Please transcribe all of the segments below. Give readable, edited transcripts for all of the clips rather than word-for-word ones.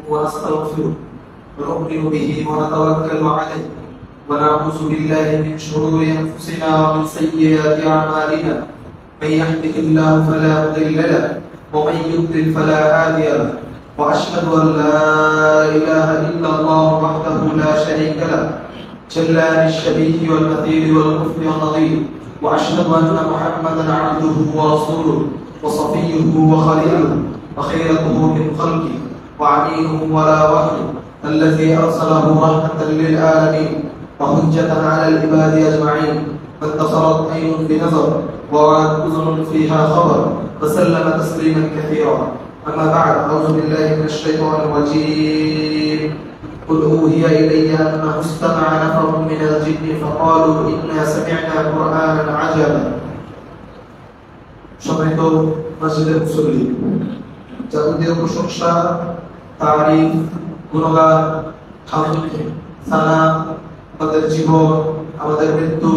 ونستغفره ونؤمن به ونتوكل عليه ونعوذ بالله من شرور انفسنا ومن سيئات اعمالنا من يهده الله فلا مضل له ومن يضلل فلا هادي له واشهد ان لا اله الا الله وحده لا شريك له جل عن الشبيه والمثيل والكفر والنظير واشهد ان محمدا عبده ورسوله وصفيه وخليله وخيرته من خلقه وعليه ولا وحده الذي أرسله رحمة للعالمين وحجة على العباد أجمعين فانتصرت عين بنظر ووعت أذن فيها خبر وسلم تسليما كثيرا أما بعد أعوذ بالله من الشيطان الرجيم قل أوحي إلي أنه استمع نفر من الجن فقالوا إنا سمعنا قرآنا عجبا সম্মানিত মসজিদের মুসল্লি যাবতীয় প্রশংসা তারিফ গুণগান সানা আমাদের জীবন আমাদের মৃত্যু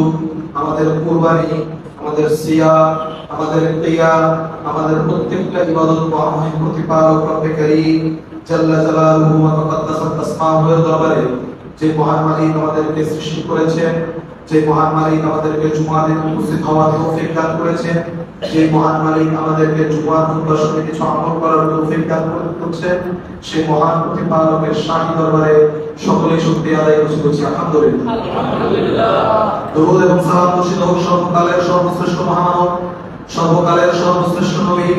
আমাদের কুরবানি আমাদের সিয়াম আমাদের কিয়াম আমাদের প্রত্যেকটা ইবাদত মহান প্রতিপালক রব্বে কারীম জাল্লা জালালুহু ওয়া তাকাদ্দাসাত আসমাউহু দরবারে যে মহান মালিক আমাদেরকে সৃষ্টি করেছেন যে মহান মালিক আমাদেরকে জুমার দিন উপস্থিত হওয়ার তৌফিক দান করেছেন যে মহান মালিক আমাদেরকে জুমার উদ্দেশ্যে কিছু আমল করার তৌফিক দান করেছেন সেই মহান প্রতিপালকের শাহী দরবারে সকলেই শুকরিয়া আদায় করছি আলহামদুলিল্লাহ আলহামদুলিল্লাহ দরুদ এবং সালাম বর্ষিত হোক সর্বকালের সর্বশ্রেষ্ঠ মহামানব সর্বকালের সর্বশ্রেষ্ঠ নবী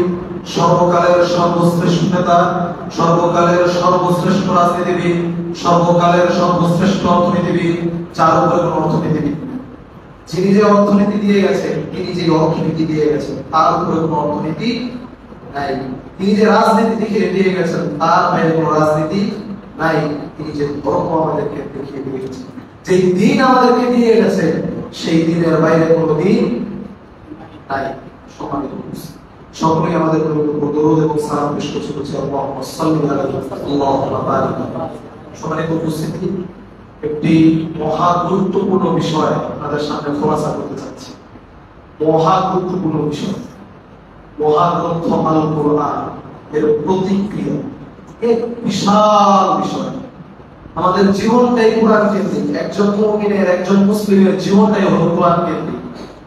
সর্বকালের সর্বশ্রেষ্ঠ নেতা সর্বকালের সর্বশ্রেষ্ঠ রাজনীতিবিদ সর্বকালের সর্বশ্রেষ্ঠ অর্থনীতিবিদ যার উপরে কোনো অর্থনীতিবিদ যিনি যে অর্থনীতি দিয়ে গেছেন তিনি যে অর্থনীতি দিয়ে গেছেন তার উপরে কোনো অর্থনীতি নাই তিনি যে রাজনীতি দিয়ে গেছেন তার বাইরে কোনো রাজনীতি নাই তিনি যে ধর্ম আমাদেরকে দেখিয়ে দিয়ে গেছেন যে দিন আমাদেরকে দিয়ে গেছে সেই দিনের বাইরে কোনো দিন নাই সম্মানিত সকলেই আমাদের উপর দরুদ এবং সালাম পেশ করছি আল্লাহুম্মা সাল্লি আল্লাহুম্মা বারিক সম্মানিত উপস্থিতি একটি মহা গুরুত্বপূর্ণ বিষয় আপনাদের সামনে খোলাসা করতে চাচ্ছি মহা গুরুত্বপূর্ণ বিষয় মহাগ্রন্থ আল কোরআন এর প্রতিক্রিয়া এক বিশাল বিষয় আমাদের জীবনটাই কোরআন কেন্দ্রিক একজন মুমিনের একজন মুসলিমের জীবনটাই হলো কোরআন কেন্দ্রিক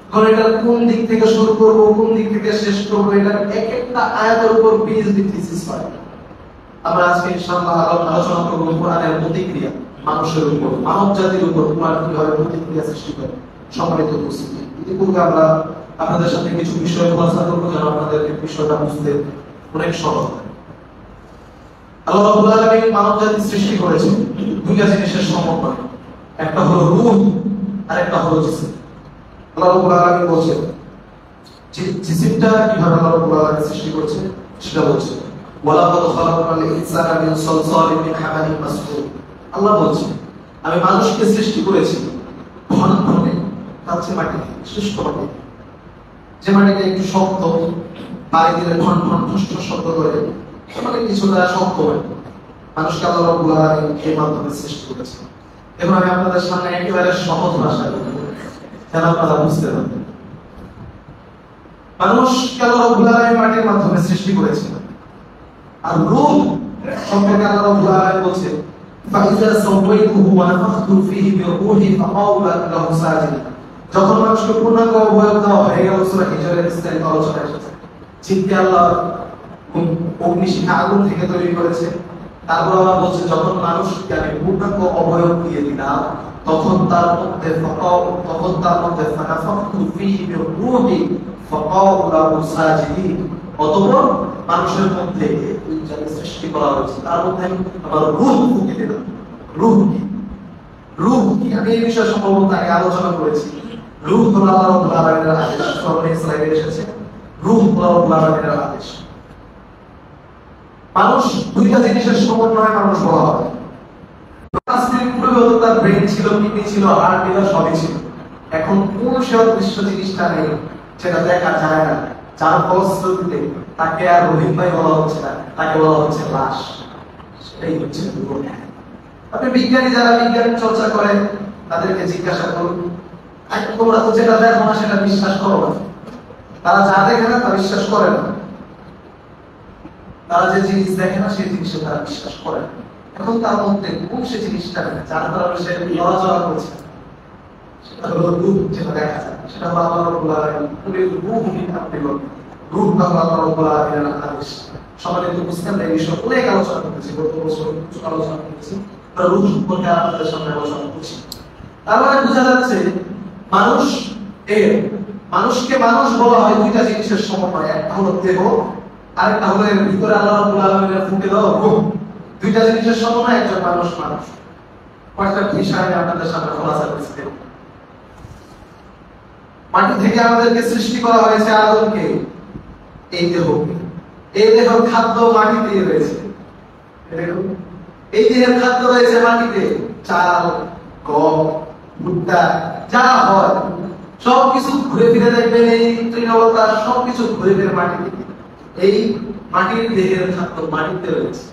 কারণ এটা কোন দিক থেকে শুরু করব কোন দিক থেকে শেষ করব এটা এক একটা আয়াতের উপর পিএইচডি থিসিস হয় আমরা আজকে ইনশাআল্লাহ আলোচনা করব কোরআনের প্রতিক্রিয়া মানুষের উপর মানব জাতির উপর কোরআন কিভাবে প্রতিক্রিয়া সৃষ্টি করে সম্মানিত উপস্থিতি ইতিপূর্বে আমরা আপনাদের সাথে কিছু বিষয় আলোচনা করব যেন আপনাদের এই বিষয়টা বুঝতে অনেক সহজ হয় আল্লাহ রাব্বুল আলামিন মানব জাতি সৃষ্টি করেছেন দুইটা জিনিসের সমন্বয় একটা হলো রূহ আর একটা হলো জিসম আল্লাহ রাব্বুল আলামিন বলেন জিসমটা কিভাবে আল্লাহ রাব্বুল আলামিন সৃষ্টি করেছেন সেটা বলছে ওয়ালাকাদ খালাকনাল ইনসানা মিন সালসালিন মিন হামালিন মাসনুন আল্লাহ বলছেন আমি মানুষকে সৃষ্টি করেছি খনখনে কাঁচা মাটি সৃষ্ট মাটি যে মাটিতে একটু শক্ত পায়ে দিলে ঠন ঠন ঠুষ্ট শব্দ করে মানে কিছুটা শক্ত হয় মানুষকে আল্লাহ রাব্বুল আলামিন এই মাধ্যমে সৃষ্টি করেছেন এবং আমি আপনাদের সামনে একেবারে সহজ ভাষায় বলবো যেন আপনারা বুঝতে পারেন মানুষকে আল্লাহ রাব্বুল আলামিন মাটির মাধ্যমে সৃষ্টি করেছেন আর রূহ সম্পর্কে আল্লাহ রাব্বুল আলামিন বলছেন ফাইজা সাওয়াইতুহু ওয়া নাফাখতু ফীহি মির রূহি ফাকাউ লাহু সাজিদিন যখন মানুষকে পূর্ণাঙ্গ অবয়ব দেওয়া হয়ে গেল সূরা হিজরের বিস্তারিত আলোচনা এসেছে চিন্তা আল্লাহ অগ্নিশিখা আগুন থেকে তৈরি করেছে তারপর আবার বলছে যখন মানুষকে আমি পূর্ণাঙ্গ অবয়ব দিয়ে দিলাম তখন তার মধ্যে ফানাফাখতু ফীহি মির রূহি ফাকাউ লাহু সাজিদিন অতঃপর মানুষের মধ্যে যাকে সৃষ্টি করা হয়েছে তার মধ্যে আমি আমার রূহ ফুঁকে দিলাম রূহ কি আমি এই বিষয়ে সম্ভবত আগে আলোচনা করেছি রূহ হলো আল্লাহ রাব্বুল আলামিনের আদেশ সূরা ইসরাঈলে এসেছে রূহ আল্লাহ রাব্বুল আলামিনের আদেশ মানুষ দুইটা জিনিসের সমন্বয়ে মানুষ বলা হয় প্রাচীন পূর্বে তার ব্রেন ছিল কিডনি ছিল হার্ট লিভার সবই ছিল এখন কোন দৃশ্য জিনিসটা নেই সেটা দেখা যায় না যার ফলশ্রুতিতে তাকে আর রহিম ভাই বলা হচ্ছে না তাকে বলা হচ্ছে লাশ সেটাই হচ্ছে আপনি বিজ্ঞানী যারা বিজ্ঞান চর্চা করে তাদেরকে জিজ্ঞাসা করুন তোমরা তো যেটা দেখো না সেটা বিশ্বাস করো না তারা যা দেখে না তা বিশ্বাস করে না তারা যে জিনিস দেখে না সেই জিনিসে তারা বিশ্বাস করে না। এখন তার মধ্যে কোন সে জিনিসটা যার কারণে সে লড়াচড়া করছে, সেটা হলো রূপ, যেটা দেখা যায় সেটা হলো আল্লাহ রাব্বুল আলামিন রূহহীন, আপনি বলবেন রূপ বা আল্লাহ রাব্বুল আলামিনের আদেশ। সবাই তো বুঝতে পারে এই বিষয়ে অনেক আলোচনা করতেছি, গত বছর কিছু আলোচনা করতেছি, রূপ সম্পর্কে আপনাদের সামনে আলোচনা করছি। তার মানে বোঝা যাচ্ছে মানুষকে মানুষ বলা হয় দুইটা জিনিসের সমন্বয়, একটা হলো দেহ, আরেকটা হলো এর ভিতরে আল্লাহ রাব্বুল আলামিনের ফুঁকে দেওয়া রূহ। দুইটা জিনিসের সমন্বয় একজন মানুষ। কয়েকটা বিষয় আমি আপনাদের সামনে খোলাসা করছি। মাটি থেকে আমাদেরকে সৃষ্টি করা হয়েছে, আদমকে, এই দেহকে। এই দেহের খাদ্য মাটিতে রয়েছে, এই দেহের খাদ্য রয়েছে মাটিতে, চাল, গম, ভুট্টা, যা হয় সবকিছু ঘুরে ফিরে দেখবেন এই তৃণলতা, সবকিছু ঘুরে ফিরে মাটিতে। এই মাটির দেহের খাদ্য মাটিতে রয়েছে,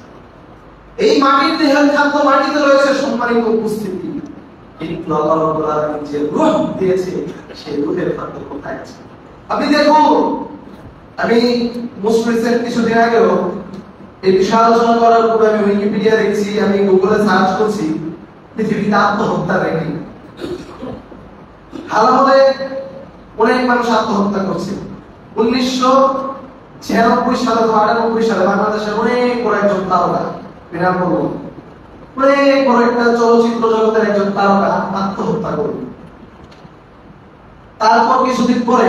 এই মাটির দেহের খাদ্য মাটিতে রয়েছে। সম্মানিত উপস্থিতি, কিন্তু আল্লাহ রাব্বুল আলামিন যে রূহ দিয়েছে, সেই রূহের খাদ্য কোথায় আছে? আপনি দেখুন, আমি মুসলিমের কিছুদিন আগেও এই বিষয় আলোচনা করার পরে আমি উইকিপিডিয়া দেখছি, আমি গুগলে সার্চ করছি পৃথিবীতে আত্মহত্যা রেটিং। হাল আমাদের অনেক মানুষ আত্মহত্যা করছে। 1996 সালে বা 98 সালে বাংলাদেশের অনেক বড় একজন তারকা, বিরাট বড় অনেক বড় একটা চলচ্চিত্র জগতের একজন তারকা আত্মহত্যা করল। তারপর কিছুদিন পরে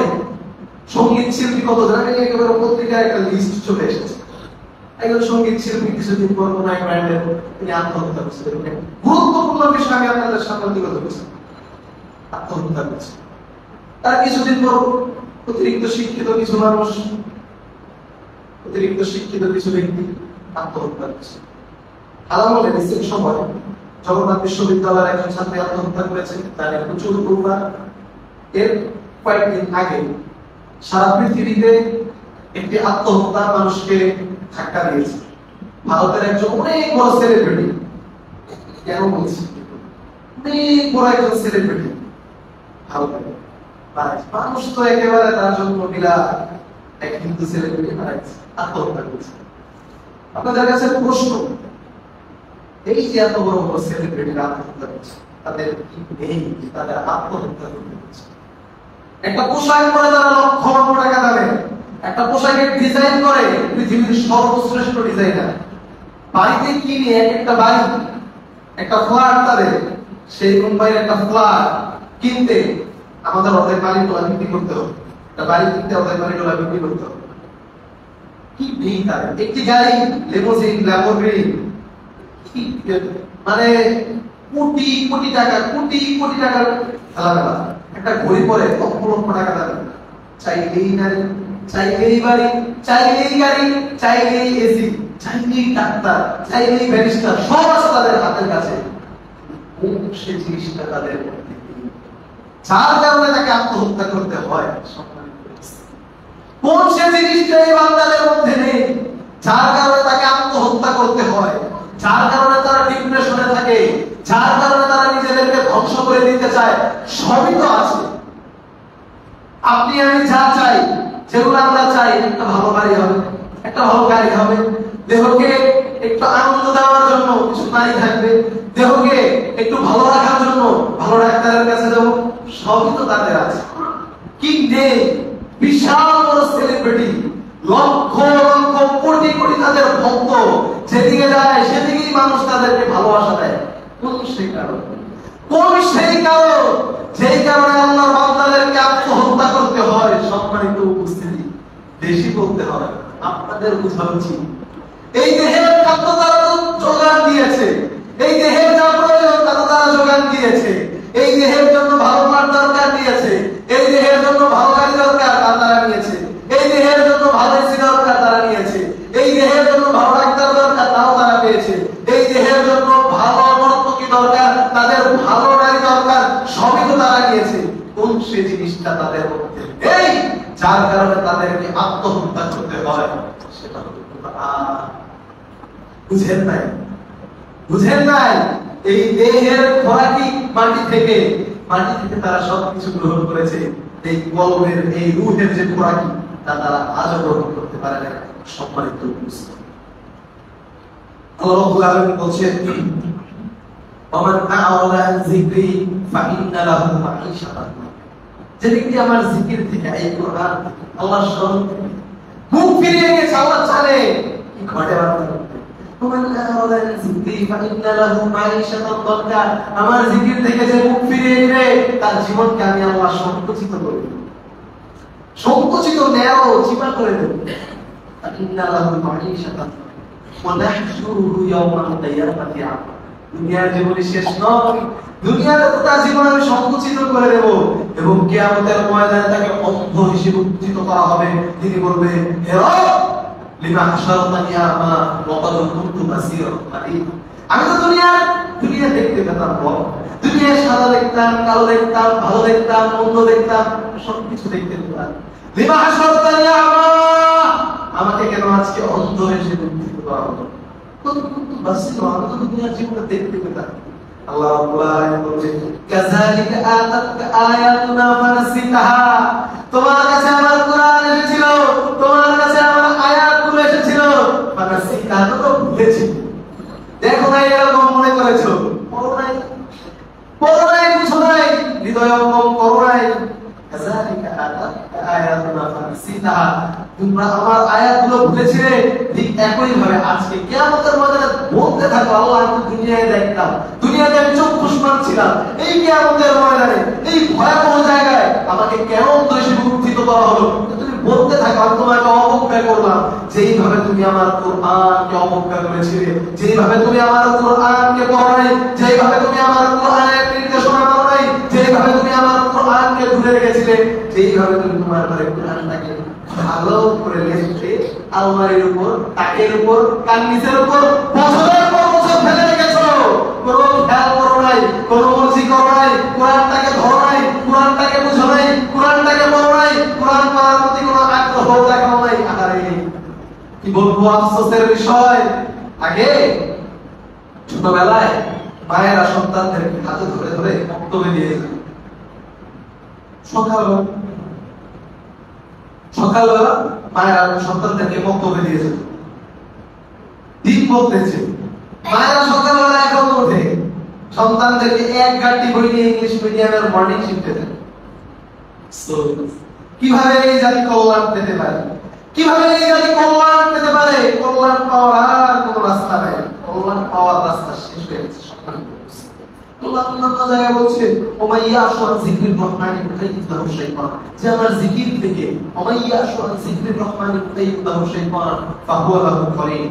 সঙ্গীত শিল্পী, কত জানেন, একেবারে পত্রিকায় একটা লিস্ট চলে এসেছে। একজন সঙ্গীত শিল্পী কিছুদিন পর কোন এক ব্যান্ডের তিনি আত্মহত্যা করেছিলেন। গুরুত্বপূর্ণ বিষয় আমি আপনাদের সামনে তুলে ধরেছি, আত্মহত্যা করেছে। তার কিছুদিন পর অতিরিক্ত শিক্ষিত কিছু মানুষ, অতিরিক্ত শিক্ষিত কিছু ব্যক্তি আত্মহত্যা করেছে। আলামলে রিসেন্ট সময় জগন্নাথ বিশ্ববিদ্যালয়ের একজন ছাত্রী আত্মহত্যা করেছে, তার প্রচুর পরিবার। এর কয়েকদিন আগে সারা পৃথিবীতে একটি আত্মহত্যা মানুষকে ধাক্কা দিয়েছে। ভারতের একজন অনেক বড় সেলিব্রিটি, কেন বলছি, অনেক বড় একজন সেলিব্রিটি ভারতের, মানুষ তো একেবারে তার জন্য বিরাট, এক হিন্দু সেলিব্রিটি আত্মহত্যা করেছে। আপনাদের কাছে প্রশ্ন, এই যে এত বড় বড় সেলিব্রিটিরা আত্মহত্যা করছে, তাদের কি নেই তাদের আত্মহত্যা করছে? একটা পোশাক পরে তারা লক্ষ লক্ষ টাকা দেবে, একটা পোশাকের ডিজাইন করে পৃথিবীর সর্বশ্রেষ্ঠ ডিজাইনার, বাড়িতে কিনে একটা বাড়ি, একটা ফ্ল্যাট, তাদের সেই মুম্বাইয়ের একটা ফ্ল্যাট কিনতে আমাদের অর্ধেক বাড়িগুলো বিক্রি করতে হবে, একটা বাড়ি কিনতে অর্ধেক বাড়িগুলো বিক্রি করতে হবে। কি নেই তাদের? একটি গাড়ি, লিমোজিন, ল্যাম্বরগিনি, মানে কোটি কোটি টাকা, কোটি কোটি টাকার খেলাধুলা। একটা ঘড়ি পরে লক্ষ লক্ষ টাকা দাম, চাইলেই নারী, চাইলেই বাড়ি, চাইলেই গাড়ি, চাইলেই এসি, চাইলেই ডাক্তার, চাইলেই ব্যারিস্টার, সব আছে তাদের হাতের কাছে। সে জিনিসটা তাদের যার কারণে তাকে আত্মহত্যা করতে হয়। কোন সে জিনিসটা এই বান্দাদের মধ্যে নেই যার কারণে তাকে আত্মহত্যা করতে হয়, যার কারণে তারা ডিপ্রেশনে থাকে, যার কারণে তারা নিজেদেরকে ধ্বংস করে দিতে চায়? সবই তো আছে। আপনি আমি যা চাই, যেগুলো আমরা চাই, একটা ভালো বাড়ি হবে, একটা ভালো গাড়ি হবে, দেহকে একটু আনন্দ দেওয়ার জন্য কিছু নারী থাকবে, দেহকে একটু ভালো রাখার জন্য ভালো ডাক্তারের কাছে যাবো, সবই তো তাদের আছে। কি নেই? বিশাল বড় সেলিব্রিটি, লক্ষ লক্ষ কোটি কোটি তাদের ভক্ত, যেদিকে যায় সেদিকেই মানুষ তাদেরকে ভালোবাসা দেয়। কোন সেই কারণ? কোন সেই কারণ যেই কারণে আল্লাহর বান্দাদেরকে আত্মহত্যা করতে হয়? সম্মানিত উপস্থিতি, বেশি বলতে হয়, আপনাদের বোঝা উচিত। এই দেহের খাদ্য তারা যোগান দিয়েছে, এই দেহের যা প্রয়োজন তারা যোগান দিয়েছে, এই দেহের জন্য ভালো মাঠ দরকার দিয়েছে, এই দেহের জন্য ভালো গাড়ি দরকার তারা নিয়েছে, এই দেহের জন্য ভালো এসি দরকার তারা নিয়েছে, এই দেহের জন্য ভালো ডাক্তার দরকার তাও তারা পেয়েছে, এই দেহের জন্য ভালো নর্তকী দরকার, তাদের ভালো নারী দরকার, সবই তো তারা নিয়েছে। কোন সে জিনিসটা তাদের মধ্যে এই যার কারণে তাদেরকে আত্মহত্যা করতে হয়? সেটা হলো বুঝেন নাই, বুঝেন নাই। এই দেহের খোরাকি মাটি থেকে তারা সবকিছু গ্রহণ করেছে। এই কলমের, এই রূহের যে খোরাকি তা তারা আজও গ্রহণ করতে পারে না। সম্মানিত উপস্থিতি, আল্লাহ রাব্বুল আলামিন বলছেন ওমান আ'রাদা আন যিকরি ফাইন্না লাহু মাঈশাতান, যে ব্যক্তি আমার জিকির থেকে, এই কোরআন আল্লাহর স্মরণ মুখ ফিরিয়ে গেছে, আল্লাহ জানে কি ঘটে বান্দা। ওমান আ'রাদা আন যিকরি ফাইন্না লাহু মাঈশাতান দানকা, আমার জিকির থেকে যে মুখ ফিরিয়ে নেবে তার জীবনকে আমি আল্লাহ সংকুচিত করে দেব, সংকুচিত ন্যায় চিপা করে দেব। ফাইন্না লাহু মাঈশাতান ওয়া নাহশুরুহু ইয়াওমাল কিয়ামাতি আমা, দুনিয়ার জীবনে শেষ নয়, দুনিয়ার গোটা জীবন আমি সংকুচিত করে দেব এবং কিয়ামতের ময়দানে তাকে অন্ধ হিসেবে উত্থিত করা হবে। তিনি বলবে, হে রব লিমা হাশারতানি আমা ওয়া ক্বাদ কুনতু বাসীরান কারীম, আমি তো দুনিয়া দেখতে পেতাম, দুনিয়ায় সাদা দেখতাম, কালো দেখতাম, ভালো দেখতাম, মন্দ দেখতাম, সবকিছু দেখতে পেতাম। লিমা হাশারতানি আমা, আমাকে কেন আজকে অন্ধ হিসেবে উত্থিত করা হলো? আল্লাহ রাব্বুল আলামিন বলেন, কাযালিকা আতাতকা আয়াতুনা ফানাসিতাহা, তোমার কাছে আমার কোরআন এসেছিল, তোমার কাছে আমার আয়াতগুলো এসেছিল, ফানাসিতাহা, তো ভুলেছি। দেখো না, এরকম মনে করেছো, পড়ো নাই, বুঝো নাই, হৃদয় অঙ্গম করো নাই। কাযালিকা আতাতকা আয়াতুনা ফানাসিতাহা, তোমরা আমার আয়াতগুলো ভুলেছিলে, ঠিক একই ভাবে আজকে কিয়ামতের ময়দানে বলতে থাকো, আল্লাহ আমি দুনিয়ায় দেখতাম, দুনিয়াতে আমি চক্ষুষ ছিলাম, এই কিয়ামতের ময়দানে এই ভয়াবহ জায়গায় আমাকে কেন দোষী উত্থিত করা হলো? তুমি বলতে থাকো, আমি তোমাকে অবজ্ঞা করলাম, যেইভাবে তুমি আমার কোরআনকে অবজ্ঞা করেছিলে, যেইভাবে তুমি আমার কোরআনকে পড়ো নাই, যেইভাবে তুমি আমার কোরআনের নির্দেশনা মানো নাই, যেইভাবে তুমি আমার কোরআনকে ভুলে রেখেছিলে, যেইভাবে তুমি তোমার ঘরে কোরআনটাকে ভালো করে লিখতে আলমারির উপর, তাকের উপর, কামিজের উপর বছরের পর বছর ফেলে রেখেছো, কোনো খেয়াল করো নাই, কোনো মর্জি করো নাই, কোরআনটাকে ধরো নাই, কোরআনটাকে বুঝো নাই, কোরআনটাকে পড়ো নাই, কোরআন পড়ার প্রতি কোনো আগ্রহ দেখাও নাই। আরে কি বলবো, আফসোসের বিষয়, আগে ছোটবেলায় মায়েরা সন্তানদেরকে হাতে ধরে ধরে বক্তব্য দিয়ে যেত, সকালবেলা মায়েরা সন্তানদেরকে বক্তব্য দিয়ে যেত, দিন বলতেছে, মায়েরা সকালবেলা এখন উঠে সন্তানদেরকে এক গাড়ি বই নিয়ে ইংলিশ মিডিয়ামের মর্নিং শিফটে দেন। কিভাবে এই জাতি কল্যাণ পেতে পারে, কিভাবে এই জাতি কল্যাণ পেতে পারে? কল্যাণ পাওয়ার আর কোনো রাস্তা নেই, কল্যাণ পাওয়ার রাস্তা শেষ হয়ে গেছে। আল্লাহ অন্য জায়গায় বলছে, ওমাইয়া আশওয়ান যিকরির রহমানি মুতাইয়িদাহু শাইতান, যে আমার জিকির থেকে, ওমাইয়া আশওয়ান যিকরির রহমানি মুতাইয়িদাহু শাইতান ফাহুয়া লাহু করিন।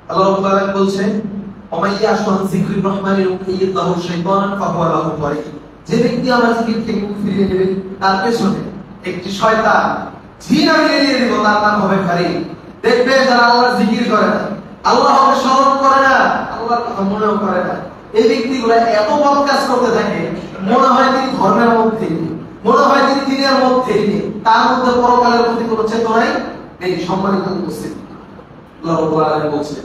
আল্লাহ রাব্বুল আলামিন বলছেন, ওমাইয়া আশওয়ান যিকরির রহমানি মুতাইয়িদাহু শাইতান ফাহুয়া লাহু করিন, যে ব্যক্তি আমার জিকির থেকে মুখ ফিরিয়ে নেবে তার পেছনে একটি শয়তান জিন আমি নিয়ে দেব, তার নাম হবে কারীম। দেখবে যারা আল্লাহর জিকির করে না, আল্লাহকে স্মরণ করে না, আল্লাহর কথা মনেও করে না, এই ব্যক্তিগুলো এত বদ কাজ করতে থাকে, মনে হয় তিনি ধর্মের মধ্যে, মনে হয় তিনি দিনের মধ্যে, তার মধ্যে পরকালের প্রতি কোনো চেতনাই নেই। সম্মানিত উপস্থিতি, আল্লাহ রাব্বুল আলামিন বলছেন,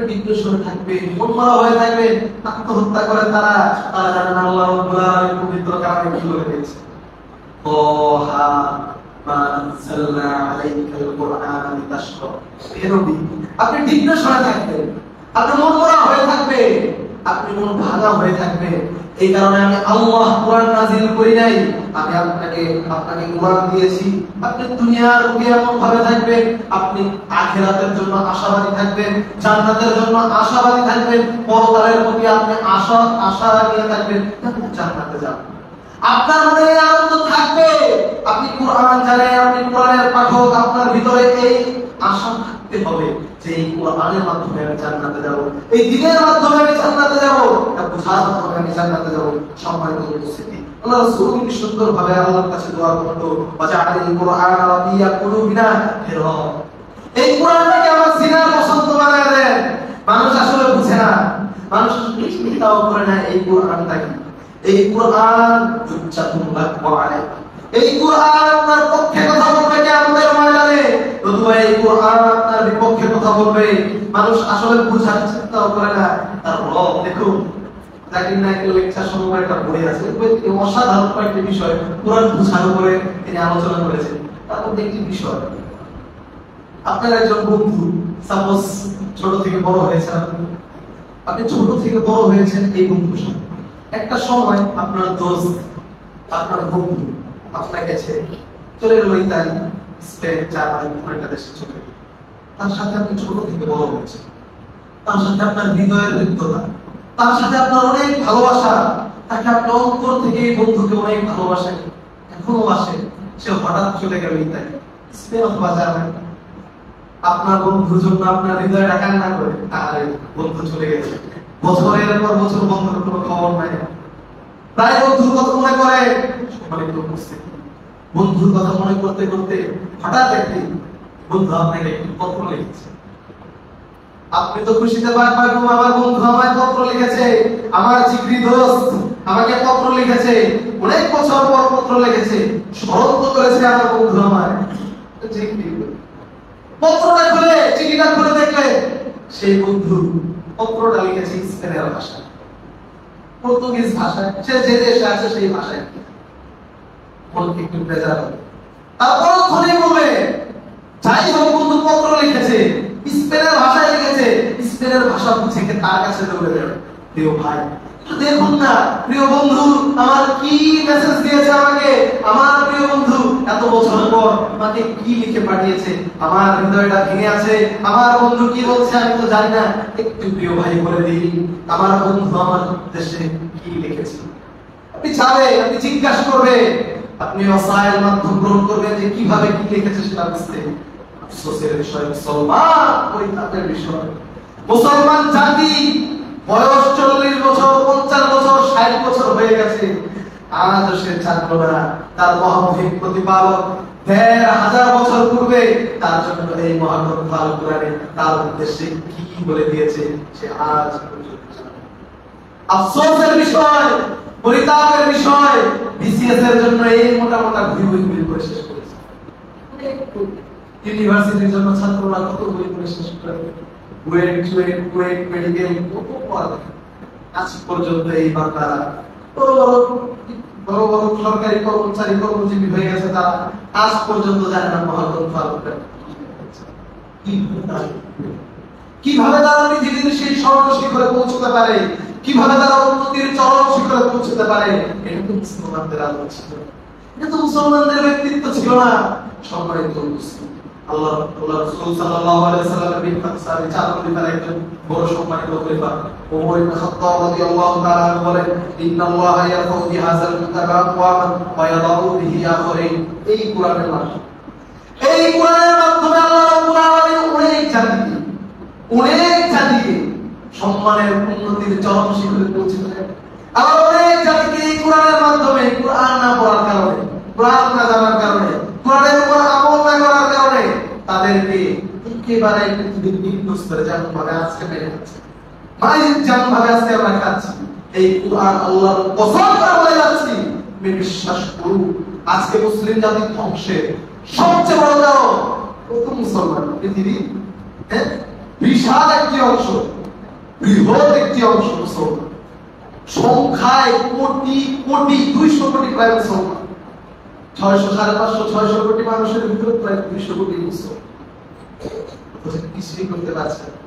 ডিপ্রেশনে থাকবে, মনমরা হয়ে থাকবে, আত্মহত্যা করে তারা জানেন আল্লাহ রাব্বুল আলামিন পবিত্র কালামে কি বলে দিয়েছে, ওহা মা আনজালনা আলাইকাল কুরআন লিতাশকা। হে নবী, আপনি ডিপ্রেশনে থাকবেন, আপনি মনমরা হয়ে থাকবে, আপনি মন ভাঙা হয়ে থাকবে, এই কারণে আমি আল্লাহ কোরআন নাযিল করি নাই, আমি আপনাকে কোরআন দিয়েছি। আপনি দুনিয়ার বুকে এমন ভাবে থাকবেন, আপনি আখিরাতের জন্য আশাবাদী থাকবেন, জান্নাতের জন্য আশাবাদী থাকবেন, পরকালের প্রতি আপনি আশা নিয়ে থাকবেন, আপনি জান্নাতে যাবেন। আপনার মনে আনন্দ থাকবে, আপনি কোরআন জানেন, আপনি কোরআনের পাঠক, আপনার ভিতরে এই আশা থাকতে হবে যে এই কোরআনের মাধ্যমে আমি জান্নাতে যাব, এই দ্বীনের মাধ্যমে আমি জান্নাতে যাব, এটা বুঝার মাধ্যমে আমি জান্নাতে যাব। সম্মানিত উপস্থিতি, আল্লাহ রাসূল কি সুন্দরভাবে আল্লাহর কাছে দোয়া করতো, ওয়াজআলিল কুরআন রাবিয়া কুলুবিনা, হে রব এই কোরআনটাকে আমার সিনার পছন্দ বানায় দেন। মানুষ আসলে বুঝে না, মানুষ চিন্তাও করে না এই কোরআনটা কি। এই কোরআন হুজ্জাতুল্লাহ আলাইহি, এই কোরআন আপনার পক্ষে কথা বলবে কিয়ামতের ময়দানে, নতুবা এই কোরআন আপনার বিপক্ষে কথা বলবে, মানুষ আসলে বুঝার চেষ্টাও করে না। তার রব দেখুন, জাকির নায়কের লেকচার সময় একটা বই আছে, অসাধারণ কয়েকটি বিষয় কোরআন বুঝার উপরে তিনি আলোচনা করেছেন। তার মধ্যে একটি বিষয়, আপনার একজন বন্ধু, সাপোজ ছোট থেকে বড় হয়েছেন, আপনি ছোট থেকে বড় হয়েছেন এই বন্ধুর সাথে। একটা সময় আপনার দোস্ত, আপনার বন্ধু আপনাকে ছেড়ে চলে গেল ইতালি, স্পেন, জার্মানি, অনেকটা দেশে চলে গেল। তার সাথে আপনি ছোট থেকে বড় হয়েছেন, তার সাথে আপনার হৃদয়ের হৃদ্যতা, তার সাথে আপনার অনেক ভালোবাসা, তাকে আপনি অন্তর থেকে এই বন্ধুকে অনেক ভালোবাসেন, এখনো বাসে। সে হঠাৎ চলে গেল ইতালি, স্পেন অথবা জার্মানি। আপনার বন্ধুর জন্য আপনার হৃদয়টা কান্না করে, আরে বন্ধু চলে গেছে, বছরের পর বছর বন্ধুর কোনো খবর নাই। তাই বন্ধুর কথা মনে করে, সম্মানিত উপস্থিতি, বন্ধুর কথা মনে করতে করতে হঠাৎ একদিন বন্ধু আপনাকে একটি পত্র লিখেছে। আপনি তো খুশিতে পারবেন, আমার বন্ধু আমায় পত্র লিখেছে, আমার জিগরি দোস্ত আমাকে পত্র লিখেছে, অনেক বছর পর পত্র লিখেছে, স্মরণ তো করেছে আমার বন্ধু আমায়। পত্রটা খুলে, চিঠিটা খুলে দেখলে সেই বন্ধু পত্রটা লিখেছে স্পেনের ভাষায়, পর্তুগিজ ভাষায়, সে যে দেশে আছে সেই ভাষায়। মনকে একটু বেজার হবে, তারপর ধরে বলবে, যাই হোক বন্ধু পত্র লিখেছে, স্পেনের ভাষায় লিখেছে, স্পেনের ভাষা বুঝে তার কাছে দৌড়ে যাবে, প্রিয় ভাই দেখুন না, প্রিয় বন্ধু আমার কি মেসেজ দিয়েছে আমাকে, আমার প্রিয় বন্ধু এত বছর পর আমাকে কি লিখে পাঠিয়েছে, আমার হৃদয়টা ভেঙে আছে, আমার বন্ধু কি বলছে আমি তো জানি না, একটু প্রিয় ভাই বলে দিই আমার বন্ধু আমার দেশে কি লিখেছে। আপনি যাবে, আপনি জিজ্ঞাসা করবে, আপনি ওসাইল মাধ্যম গ্রহণ করবেন যে কিভাবে কি লিখেছে সেটা বুঝতে। আফসোসের বিষয়, মুসলমান পরিতাপের বিষয়, মুসলমান জাতি বয়স 40 বছর, 50 বছর, 60 বছর হয়ে গেছে, আজও সে জানলো না তার মহামহিম প্রতিপালক 1500 বছর পূর্বে তার জন্য এই মহাগ্রন্থ আল কোরআনে তার উদ্দেশ্যে কি বলে দিয়েছে, সে আজ পর্যন্ত জানে না। আফসোসের বিষয়, পরিতাপের বিষয়, বিসিএস এর জন্য এই মোটা মোটা বই করে শেষ করেছে। ইউনিভার্সিটির জন্য ছাত্ররা কত বই করে শেষ করে, কুয়েট মেডিকেল কত পড়া, আজ পর্যন্ত এই বাংলারা বড় বড় সরকারি কর্মচারী কর্মজীবী হয়ে গেছে, তারা আজ পর্যন্ত জানে না মহাগ্রন্থ আল কোরআন কিভাবে তারা পৃথিবীর সেই স্বর্ণ শিখরে পৌঁছতে পারে, কিভাবে তারা উন্নতির চরম শিখরে পৌঁছতে পারে। এটা তো মুসলমানদের আলোচনা ছিল, এটা তো মুসলমানদের ব্যক্তিত্ব ছিল না। সম্মানিত মুসলিম, আল্লাহ রাসূল সাল্লাল্লাহু আলাইহি ওয়াসাল্লামের বিখ্যাত সাহাবী, চার খলিফার একজন বড় সম্মানিত খলিফা ওমর ইবনে খাত্তাব রাদিয়াল্লাহু তাআলা আনহু বলেন, ইন্নাল্লাহা ইয়ারফাউ বিহাযাল কিতাবা আকওয়ামান ওয়া ইয়াদাউ বিহি আখারিন। এই কোরআনের মাধ্যমে, এই কোরআনের মাধ্যমে আল্লাহ রাব্বুল আলামিন অনেক জাতিকে সম্মানের উন্নতির চরম শিখরে পৌঁছে দেন। আবার অনেক জাতিকে এই কোরআনের মাধ্যমে, কোরআন না পড়ার কারণে, কোরআন না জানার কারণে, কোরআনের উপর আমল না করার কারণে তাদেরকে একেবারে পৃথিবীর নিম্ন স্তরে যেমন ভাবে আজকে মেরে যাচ্ছে, যেমন ভাবে আজকে আমরা খাচ্ছি, এই কোরআন আল্লাহর কসম করে বলে যাচ্ছি, আমি বিশ্বাস করুন আজকে মুসলিম জাতির ধ্বংসের সবচেয়ে বড় কারণ প্রথম মুসলমান পৃথিবী, বিশাল একটি অংশ, বৃহৎ একটি অংশ মুসলমান, সংখ্যায় কোটি কোটি, 200 কোটি প্রায় মুসলমান, 600, 550, 600 কোটি মানুষের ভিতরে প্রায় 200 কোটি মুসলমান কিছুই করতে পারছে না।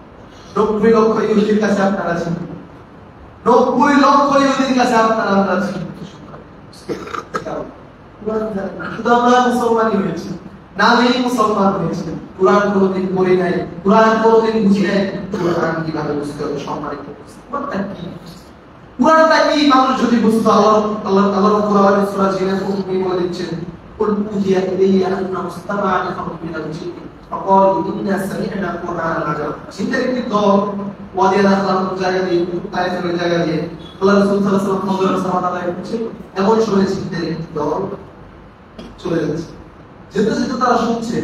90 লক্ষ ইহুদির কাছে আপনারা আছেন, 90 লক্ষ ইহুদির কাছে আপনারা আছেন, শুধু আমরা মুসলমানই হয়েছি, নামেই মুসলমান হয়েছে, কোরআন কোনদিন পড়ি নাই, কোরআন কোনদিন বুঝি নাই, কোরআন কিভাবে বুঝতে হবে। সম্মানিত কোরআনটা কি, কোরআনটা কি মানুষ যদি বুঝতো, আল্লাহ কোরআনের সূরা জিনের প্রথমে বলে দিচ্ছেন, কুল উহিয়া ইলাইয়া আন্না মুস্তামা'a নাফারুম মিনাল জিন্নি ফাকালু ইন্না সামি'না কুরআনান আজাব। জিনের একটি দল ওয়াদিয়া নাখলাম জায়গা দিয়ে, তায়েফের জায়গা দিয়ে আল্লাহ রাসূল সাল্লাল্লাহু আলাইহি ওয়াসাল্লাম হযরত সাহাবা আদায় করছে, এমন সময় জিনের একটি দল চলে যাচ্ছে, যেতে যেতে তারা শুনছে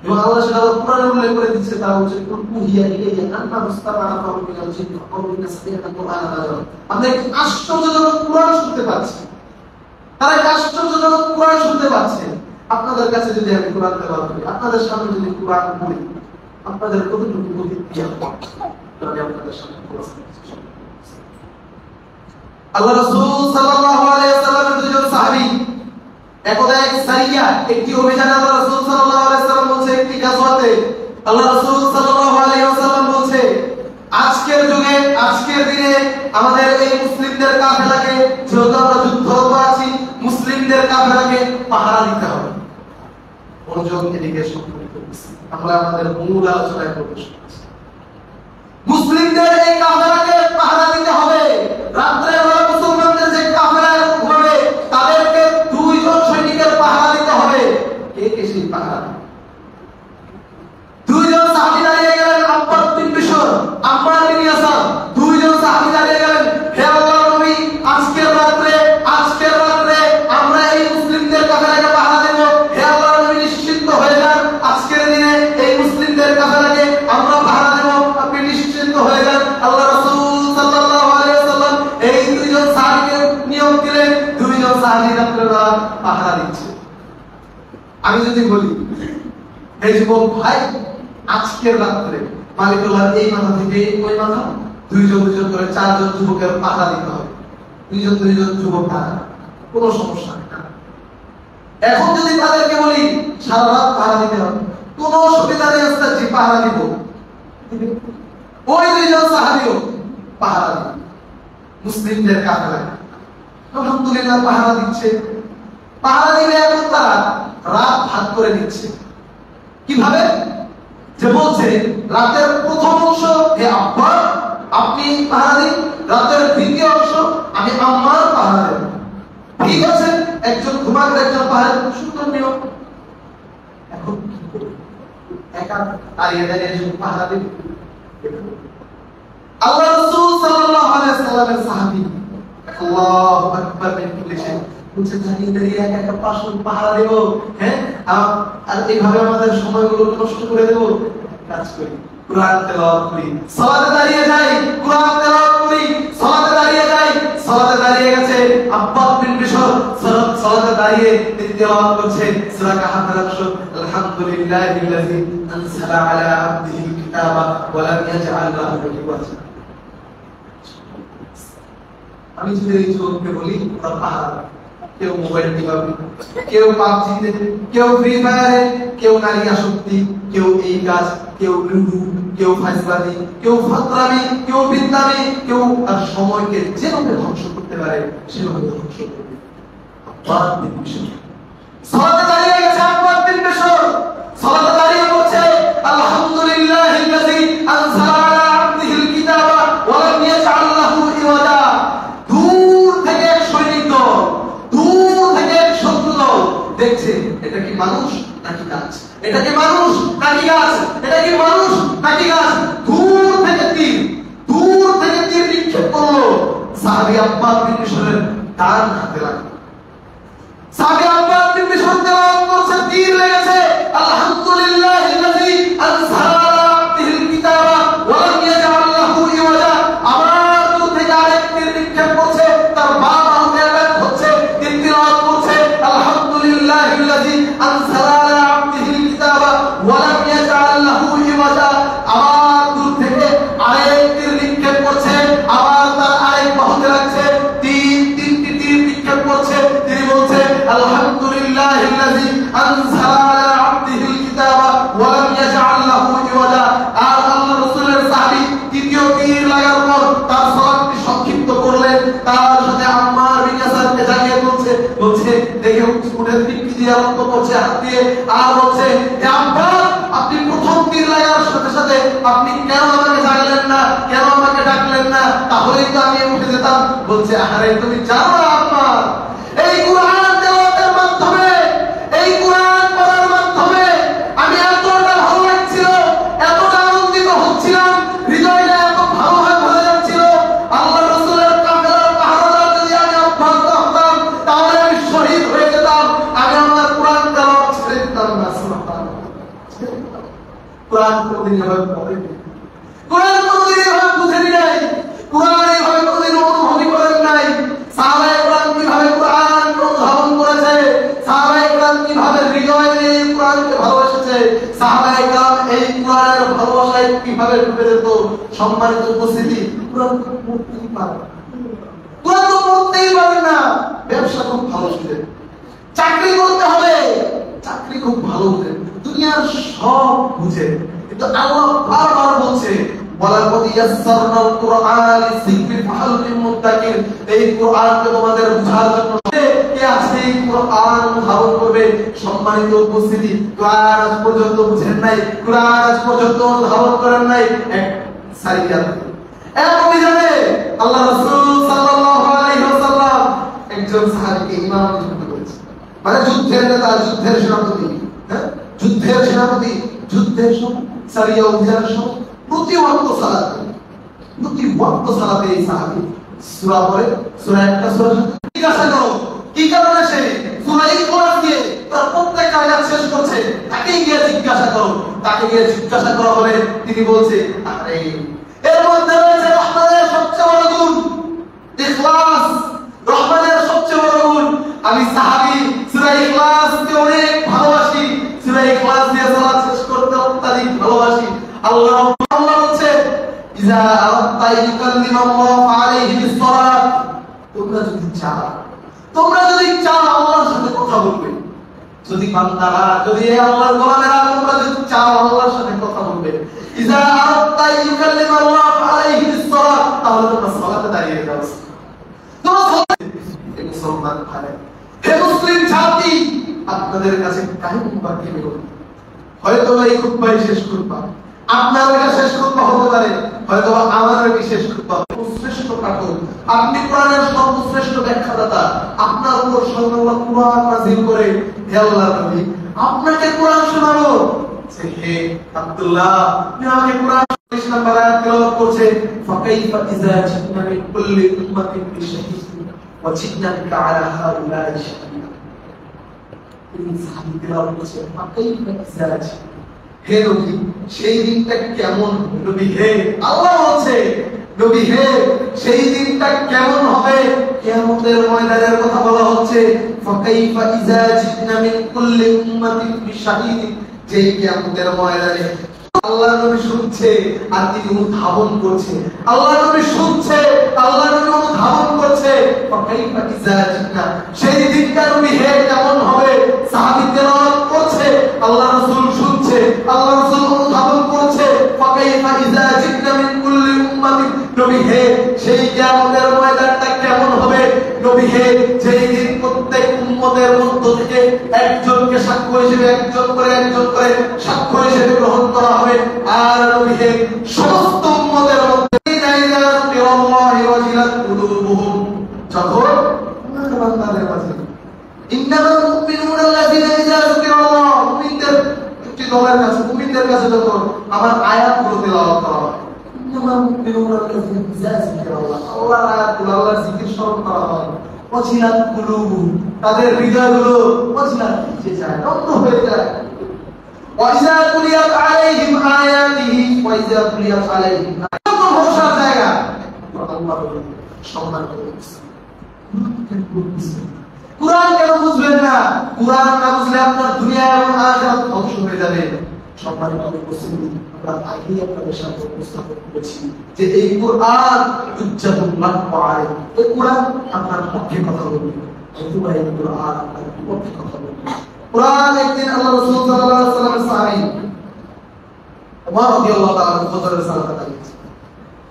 এবং আল্লাহ সেটা কোরআনে উল্লেখ করে দিচ্ছে, তারা হচ্ছে কুল উহিয়া ইলাইয়া আন্না মুস্তামা'a নাফারুম মিনাল জিন্নি ফাকালু ইন্না সামি'না কুরআনান আজাব। আমরা একটি আশ্চর্যজনক কোরআন শুনতে পাচ্ছি, তারা একটি আশ্চর্যজনক কোরআন শুনতে পাচ্ছে। আপনাদের কাছে যদি আমি কোরআন তেলাওয়াত করি, আপনাদের সামনে যদি কোরআন পড়ি, আপনাদের কতটুকু প্রতিক্রিয়া আমি আপনাদের সামনে আল্লাহ রাসূল সাল্লাল্লাহু আলাইহি ওয়াসাল্লামের দুইজন সাহাবী একদা এক সারিয়া একটি অভিযানে আল্লাহ রাসূল সাল্লাল্লাহু আলাইহি ওয়াসাল্লাম বলছে একটি গাজওয়াতে আল্লাহ রাসূল সাল্লাল্লাহু আলাইহি ওয়াসাল্লাম বলছে আজকের যুগে আজকের দিনে আমাদের এই মুসলিমদের কাফেলাকে যেহেতু আমরা যুদ্ধরত আছি মুসলিমদের কাফেলাকে পাহারা দিতে হবে। মনোযোগ এদিকে সংকলিত করছি আমরা আমাদের মূল আলোচনায় প্রবেশ করছি। মুসলিমদের এই কাফেলাকে পাহারা দিতে হবে। রাত্রে বেলা মুসলমানদের যে কাফেলা ঘুরবে তাদেরকে দুইজন সৈনিকের পাহারা দিতে হবে। কে কে সেই পাহারা? দুইজন সাহাবী দাঁড়িয়ে গেলেন, আব্বাস বিন বিশর, আম্মার বিন ইয়াসার। দুইজন সাহাবী দাঁড়িয়ে গেলেন, হে আল্লাহর নবী, আজকের রাত্রে আমরা এই মুসলিমদের কাফেলাকে পাহারা দেব। হে আল্লাহর নবী, নিশ্চিন্ত হয়ে যান, আজকের দিনে এই মুসলিমদের কাফেলাকে আমরা পাহারা দেব, আপনি নিশ্চিন্ত হয়ে যান। আল্লাহ রাসূল সাল্লাল্লাহু আলাইহি ওয়াসাল্লাম এই দুইজন সাহাবীকে নিয়োগ দিলেন, দুইজন সাহাবী রাত্রেবেলা পাহারা দিচ্ছে। আমি যদি বলি এই যুবক ভাই আজকের রাত্রে মালিকুল্লাহ এই মাথা থেকে ওই মাথা দুইজন করে চারজন যুবকের পাহারা দিতে হবে। দুইজন যুবক পাহারা, কোনো সমস্যা নেই। এখন যদি তাদেরকে বলি সারা রাত পাহারা দিতে হবে, কোনো সুবিধা নেই, যে পাহারা দিব। ওই দুইজন সাহাবীও পাহারা দিবে মুসলিমদের কাফেলায়। আলহামদুলিল্লাহ পাহারা দিচ্ছে। পাহারা দিলে এখন তারা রাত ভাগ করে দিচ্ছে। কিভাবে? যে বলছে রাতের প্রথম অংশ হে আব্বা আপনি পাহারা দিন, রাতের দ্বিতীয় অংশ আমি আম্মার পাহারা দেব। ঠিক আছে, একজন ঘুমাবে একজন পাহারা দেব, সুন্দর নিয়ম। এখন একা দাঁড়িয়ে দাঁড়িয়ে পাহারা দিন। আল্লাহ রাসূল সাল্লাল্লাহু আলাইহি ওয়াসাল্লামের সাহাবী আল্লাহু আকবার বলেছে বলছে দাঁড়িয়ে দাঁড়িয়ে একা পাশে পাহারা দেব, হ্যাঁ, আর এইভাবে আমাদের সময়গুলো নষ্ট করে দেব। কাজ করি, কুরআন তেলাওয়াত করি, সালাতে দাঁড়িয়ে যাই, কুরআন তেলাওয়াত করি, সালাতে দাঁড়িয়ে যাই। সালাতে দাঁড়িয়ে গেছে আব্বাস বিন বিশর, সালাতে দাঁড়িয়ে তিনি তেলাওয়াত করছে সূরা কাহফের অংশ, আলহামদুলিল্লাহিল্লাযী আনসালা আলা আবদিহিল কিতাবা ওয়া লাম ইয়াজআল লাহু ইওয়াজা। আমি যদি এই যুবককে বলি পাহারা, কেউ মোবাইল টিপাবে, কেউ পাবজিতে, কেউ ফ্রি ফায়ারে, কেউ নারী আসক্তি, কেউ এই কাজ, কেউ লুডু, কেউ ফাইজলামি, কেউ ফাতরামি, কেউ বিদ্যামি, কেউ তার সময়কে যেভাবে ধ্বংস করতে পারে সেভাবে ধ্বংস করবে। আব্বাস বিন বিশর সালাতে দাঁড়িয়ে গেছে, আব্বাস বিন বিশর সালাতে দাঁড়িয়ে বলছে আলহামদুলিল্লাহিল্লাযী আনসালা আলা আবদিহিল কিতাবা ওয়া লাম ইয়াজআল লাহু ইওয়াজা। দূর থেকে সৈনিক দল, দূর থেকে শত্রু দল দেখছে এটা কি মানুষ নাকি গাছ, এটা কি মানুষ নাকি গাছ, এটা কি মানুষ নাকি গাছ। দূর থেকে তীর নিক্ষেপ করলো। সাহাবী আব্বাস বিন বিশরের ডান হাতে লাগলো। সাহাবী আব্বাস বিন বিশর তেলাওয়াত করছে, তীর লেগেছে আলহামদুলিল্লাহিল্লাযী আনসালা আলা আবদিহিল কিতাবা ওয়া লাম ইয়াজআল লাহু ইওয়াজা। আবার দূর থেকে আরেক তীর নিক্ষেপ করছে, তার বাম হাতে আঘাত হচ্ছে, তিনি তেলাওয়াত করছে আলহামদুলিল্লাহিল্লাযী আনসালা আলা আবদিহিল কিতাবা ওয়া লাম ইয়াজআল লাহু ইওয়াজা। আবার দূর থেকে আরেক তীর নিক্ষেপ করছে, আবার তার আরেক বাহুতে লাগছে, তিনটি তীর নিক্ষেপ করছে। তিনি বলছে আলহামদুলিল্লাহিল্লাযী আনসালা আলা আবদিহিল কিতাবা ওয়া লাম ইয়াজআল লাহু ইওয়াজা। আর আল্লাহর রাসূলের সাহাবী তৃতীয় তীর লাগার পর তার সালাতটি সংক্ষিপ্ত করলেন। তার সাথে আম্মার বিন ইয়াসারকে জাগিয়ে বলছে দেখে উঠে পিঠি দিয়ে রক্ত পড়ছে হাত দিয়ে, আর বলছে হে আব্বাস আপনি প্রথম তীর লাগার সাথে সাথে আপনি কেন আমাকে জাগলেন না, কেন আমাকে ডাকলেন না, তাহলেই তো আমি উঠে যেতাম। বলছে আরে তুমি জানো না আম্মা, এই কুরআন তেলাওয়াতের মাধ্যমে, এই কুরআন পড়ার মাধ্যমে আমি এতটা ভালো লাগছিল, এতটা আনন্দিত হচ্ছিলাম, হৃদয়টা এত ভালো হয়ে ভরে যাচ্ছিল। আল্লাহর রাসূলের কাফেলার পাহারাদার যদি আমি অভ্যস্ত হতাম তাহলে আমি শহীদ হয়ে যেতাম। আমি আমার কুরআন তেলাওয়াত ছেড়ে দিতাম না। সুবহানাল্লাহ, কুরআন কোনদিন এভাবে পড়েনি, কুরআন কোনদিন এভাবে বুঝেনি নাই, কুরআন এইভাবে কোনদিন অনুভূতি করেন নাই। সাহাবায়ে কেরাম কিভাবে কুরআন অনুধাবন করেছে, সাহাবায়ে কেরাম কিভাবে হৃদয় দিয়ে কুরআনকে ভালোবেসেছে, বলছে সাহাবায়ে কেরাম এই কোরআনের ভালোবাসায় কিভাবে ডুবে যেত। সম্মানিত উপস্থিতি, কোরআন তো পড়তেই পারে, কোরআন তো পড়তেই পারে না। ব্যবসা খুব ভালো ছিলেন, চাকরি করতে হবে, চাকরি খুব ভালো বুঝেন, দুনিয়ার সব বুঝে, কিন্তু আল্লাহ বারবার বলছে ওয়ালাকাদ ইয়াসসারনাল কুরআন লিযিকরি ফাহাল মিন মুদ্দাকির, এই কোরআনকে তোমাদের বোঝার জন্য কে আছে এই কোরআন ধারণ করবে। সম্মানিত উপস্থিতি, কোরআন আজ পর্যন্ত বুঝেন নাই, কোরআন আজ পর্যন্ত ধারণ করেন নাই। এক সারিয়াত এক অভিযানে আল্লাহ রাসূল সাল্লাল্লাহু আলাইহি ওয়াসাল্লাম একজন সাহাবীকে ইমাম নিযুক্ত করেছেন, মানে যুদ্ধের নেতা, যুদ্ধের সেনাপতি, হ্যাঁ যুদ্ধের সেনাপতি, যুদ্ধের সব সারিয়া অভিযানের সব প্রতি ওয়াক্ত সালাতে এই সাহাবী সূরা পড়ে, সূরা একটা সূরা জিজ্ঞাসা করো কি কারণে সে সূরা ইখলাস দিয়ে তার প্রত্যেক আয়াত শেষ করছে, তাকে গিয়ে জিজ্ঞাসা করো। তাকে গিয়ে জিজ্ঞাসা করা হলে তিনি বলছে আরে এর মধ্যে রয়েছে রহমানের সবচেয়ে বড় গুণ ইখলাস, রহমানের সবচেয়ে বড় গুণ। আমি সাহাবী সূরা ইখলাসকে অনেক ভালোবাসি, সূরা ইখলাস দিয়ে সালাত শেষ করতে অত্যধিক ভালোবাসি। আল্লাহ বলছে ইজা আরাদতা ইউকাল্লিমাল্লাহু আলাইহি বিসসালাত, তোমরা যদি চাও আল্লাহর সাথে কথা বলবে, যদি বান্দারা, যদি আল্লাহর গোলামেরা তোমরা যদি চাও আল্লাহর সাথে কথা বলবে, ইজা আরাদতা ইউকাল্লিমাল্লাহু আলাইহি বিসসালাত, তাহলে তোমরা সালাতে দাঁড়িয়ে যাও। মুসলমান ভাই, হে মুসলিম জাতি, আপনাদের কাছে কাহিনী বাকি নেই, হয়তো এই খুতবা শেষ খুতবা, আপনার এটা শেষ খুতবা হতে পারে, হয়তো আমার এটা শেষ খুতবা। শ্রেষ্ঠ পাঠক আপনি, কোরআনের সর্বশ্রেষ্ঠ ব্যাখ্যাদাতা, আপনার উপর সর্বদা কোরআন নাযিল করে হে আল্লাহর নবী আপনাকে কোরআন শোনাবো। হে আব্দুল্লাহ, তুমি আমাকে কোরআন 30 নম্বর আয়াত তেলাওয়াত করছে, ফাকাইফা ইযা জিনা মিন কুল্লি উম্মাতিন বিশাহিদ ওয়া জিনা বিকা আলা হাউলাই শাহিদা। তিনি সাহাবী তেলাওয়াত করছে ফাকাইফা ইযা জিনা, হে নবী সেই দিনটা কেমন, নবী হে আল্লাহ বলছে নবী হে সেই দিনটা কেমন হবে। কিয়ামতের ময়দানের কথা বলা হচ্ছে, ফাকাইফা ইযা জিনা মিন কুল্লি উম্মাতিন বিশাহিদ, যেই কিয়ামতের ময়দানে আল্লাহ নবী শুনছে আর তিনি অনুধাবন করছে, আল্লাহ নবী শুনছে, আল্লাহ নবী অনুধাবন করছে, ফাকাইফা ইযা জিনা, সেই দিনটা নবী হে কেমন হবে। সাহাবী তেলাওয়াত করছে, আল্লাহ রাসূল শুনছে, আল্লাহ রাসূল অনুধাবন করছে, ফাকাইফা ইযা জিনা মিন কুল্লি উম্মাতিন, নবী হে সেই কিয়ামতের ময়দানটা কেমন হবে। নবী হে যেই দিন প্রত্যেক উম্মতের মধ্য থেকে একজনকে সাক্ষ্য হিসেবে, একজন করে সাক্ষ্য হিসেবে গ্রহণ করা হবে। আর নবী হে সমস্ত উম্মতের মধ্যে আল্লাহি ওয়াজিলাত কুলুবুহুম, যখন বান্দাদের মাঝে ইন্নামাল মুমিনুনা আল্লাযীনা ইযা যুকিরাল্লাহ, মুমিনদের একটি দলের কাছে, মুমিনদের কাছে যখন আমার আয়াতগুলো তেলাওয়াত করা হয়, ইন্নামাল মুমিনুনা আল্লাযীনা ইযা যুকিরাল্লাহ, আল্লাহর আয়াতগুলো, আল্লাহর জিকির স্মরণ করা হয়, ওয়াজিলাত কুলুবুহুম, তাদের হৃদয়গুলো ওয়াজিলাত ভিজে যায়, নগ্ন হয়ে যায়। ওয়াইযা তুলিয়াত আলাইহিম আয়াতিহি ওয়াইযা তুলিয়াত আলাইহিম, ভরসার জায়গা আল্লাহ সম্মান করে কুরআন কেন বুঝবেন না? কুরআন না বুঝলে আপনার দুনিয়া এবং আখিরাত ধ্বংস হয়ে যাবে। সম্মানিত উপস্থিতি, আমরা আগেই আপনাদের সামনে উপস্থাপন করেছি যে এই কুরআন হুজ্জাতুল লাকুম আলাইকুম, এই কুরআন আপনার পক্ষে কথা বলবে, অথবা এই কুরআন আপনার বিপক্ষে কথা বলবে। কুরআন একদিন আল্লাহ রাসূল সাল্লাল্লাহু আলাইহি ওয়াসাল্লামের সাহাবী ওমর রাদিয়াল্লাহু তাআলা ফজরের সালাতে দাঁড়িয়েছে,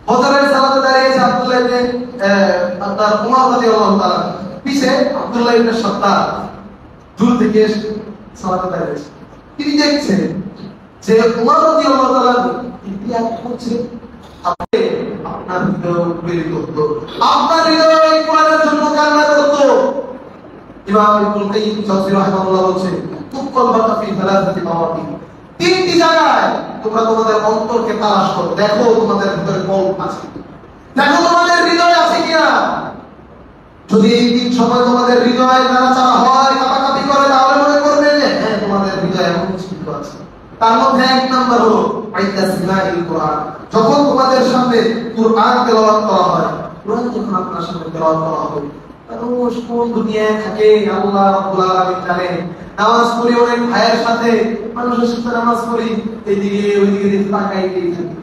ফজরের সালাতে দাঁড়িয়েছে আব্দুল্লাহ ইবনে আপনার ওমর রাদিয়াল্লাহু তাআলা পিছে আব্দুল্লাহ ইবনে শাত্তার দূর থেকে সালাতে দাঁড়িয়েছে। তিনি দেখছেন যে ওমর রাদিয়াল্লাহু তাআলা ইতিহাস করছে, আপনার হৃদয় প্রেরিত হতো, আপনার হৃদয় কোরআনের জন্য কান্না করত। ইমাম ইবনুল কাইয়িম তাফসীর রাহিমাহুল্লাহ বলছে তুকল বাকাফি সালাসাতি মাওয়াতিন, তিনটি জায়গায় তোমরা তোমাদের অন্তরকে তালাশ করো, দেখো তোমাদের ভিতরে কল আছে, দেখো তোমাদের হৃদয় আছে কিনা। যদি এই তিন সময় তোমাদের হৃদয় নাড়াচাড়া হয়, কাঁপাকাঁপি করে, তাহলে মনে করবে যে হ্যাঁ তোমাদের হৃদয় এমন কিছু আছে। তার মধ্যে এক নাম্বার হলো আইতাসমাইল কুরআন, যখন তোমাদের সামনে কুরআন তেলাওয়াত করা হয়, কুরআন যখন আপনার সামনে তেলাওয়াত করা হবে, মানুষ কোন দুনিয়ায় থাকে আল্লাহ রাব্বুল আলামিন জানে। নামাজ পড়ি অনেক ভাইয়ের সাথে, মানুষের সাথে নামাজ পড়ি, এইদিকে ওইদিকে তাকাইতেই থাকি।